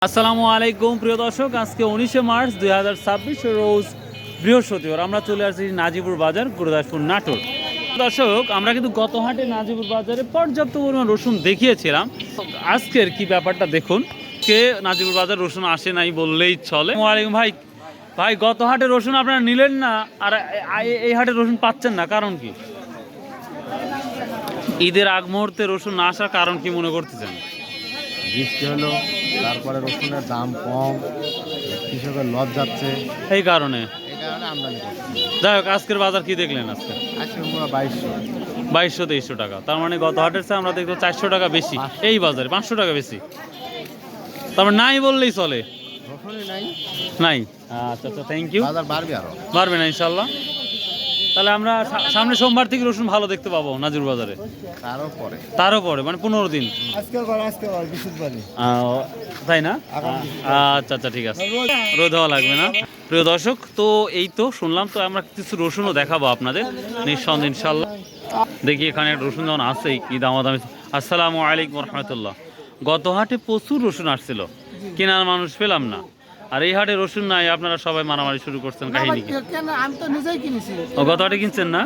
আসসালামু আলাইকুম প্রিয় দর্শক, আজকে 19শে মার্চ 2026 রোজ বৃহস্পতিবার আমরা চলে আসছি নাজিপুর বাজার, গুরুদাসপুর, নাটোর। দর্শক, আমরা কিন্তু গত হাটে নাজিপুর বাজারে পর্যাপ্ত পরিমাণ রসুন দেখিয়েছিলাম। আজকের কি ব্যাপারটা দেখুন। কে নাজিপুর বাজার রসুন আসে নাই বললেই চলে। ওয়ালাইকুম ভাই, ভাই গত হাটে রসুন আপনারা নিলেন না, আর এই হাটে রসুন পাচ্ছেন না, কারণ কি? ঈদের আগ মুহূর্তে রসুন না আসার কারণ কি মনে করতেছেন? বৃষ্টি হলো, তারপরে রসুনের দাম কম, কৃষকের লস যাচ্ছে, এই কারণে আমদানি করছে। যাই হোক, আজকের বাজার কি দেখলেন? আজকে আজকে 2200 2300 টাকা, তার মানে গত হাটের চেয়ে আমরা দেখবো 400 টাকা বেশি এই বাজারে, 500 টাকা বেশি। তারপর নাই বললেই চলে, রসুনই নাই। নাই। আচ্ছা আচ্ছা, থ্যাংক ইউ। বাজার বাড়বে আরো, বাড়বে না ইনশাল্লাহ। তাহলে আমরা সামনে সোমবার থেকে রসুন ভালো দেখতে পাবো নাজির বাজারে। তারও পরে মানে 15 দিন, তাই না? আচ্ছা আচ্ছা, ঠিক আছে, রোদ হওয়া লাগবে না। প্রিয় দর্শক, তো এই তো শুনলাম, তো আমরা কিছু রসুনও দেখাবো আপনাদের নিঃসন্দেহে ইনশাল্লাহ। দেখি এখানে রসুন যেমন আছে, কি দামাদামি। আসসালামু আলাইকুম রহমতুল্লাহ। গত হাটে প্রচুর রসুন আসছিল, কেনার মানুষ পেলাম না, আর এই হাটে রসুন নাই, আপনারা সবাই মারামারি শুরু করছেন, কাহিনী কি? আমি তো নিজেই কিনেছি। ও, গত হাটে কিনছেন না?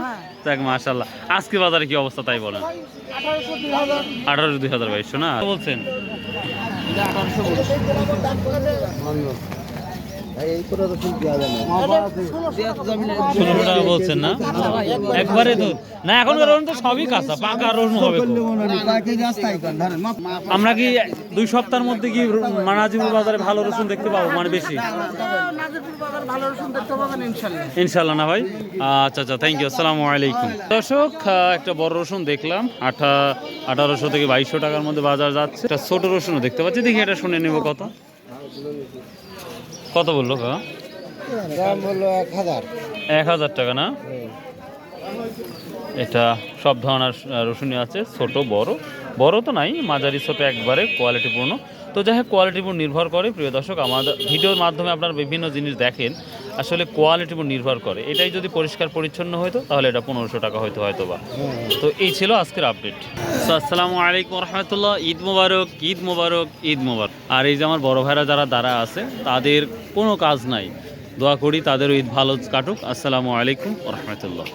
দেখ মাশাআল্লাহ। আজকে বাজারে কি অবস্থা তাই বলেন? 1800 2200 না বলছেন? বলছেন না একবারে তো না, এখনকার রসুন তো সবই কাঁচা, পাকা রসুন হবে। আমরা কি 2 সপ্তাহের মধ্যে কি নাজিপুর বাজারে ভালো রসুন দেখতে পাবো, মানে বেশি? ইনশাল্লাহ না ভাই? আচ্ছা আচ্ছা, থ্যাংক ইউ, আসসালামু আলাইকুম। দর্শক, একটা বড় রসুন দেখলাম 1800 থেকে 2200 টাকার মধ্যে বাজার যাচ্ছে। একটা ছোট রসুনও দেখতে পাচ্ছি, দেখি এটা শুনে নেব। কত বললো কাকা? দাম হলো 1000 টাকা না? এটা সব ধরনের রসুনই আছে, ছোট বড়, বড় তো নাই, মাঝারি ছোট, একবারে কোয়ালিটিপূর্ণ। তো যাই হোক, কোয়ালিটির উপর নির্ভর করে। প্রিয় দর্শক, আমাদের ভিডিওর মাধ্যমে আপনারা বিভিন্ন জিনিস দেখেন, আসলে কোয়ালিটির উপর নির্ভর করে। এটাই যদি পরিষ্কার পরিচ্ছন্ন হতো তাহলে এটা 1500 টাকা হয়তো বা। তো এই ছিল আজকের আপডেট। আসসালামু আলাইকুম রহমতুল্লাহ। ঈদ মোবারক, ঈদ মোবারক, ঈদ মোবারক। আর এই যে আমার বড় ভাইরা যারা দাঁড়া আছে, তাদের কোনো কাজ নাই, দোয়া করি তাদেরও ঈদ ভালো কাটুক। আসসালামু আলাইকুম রহমতুল্লাহ।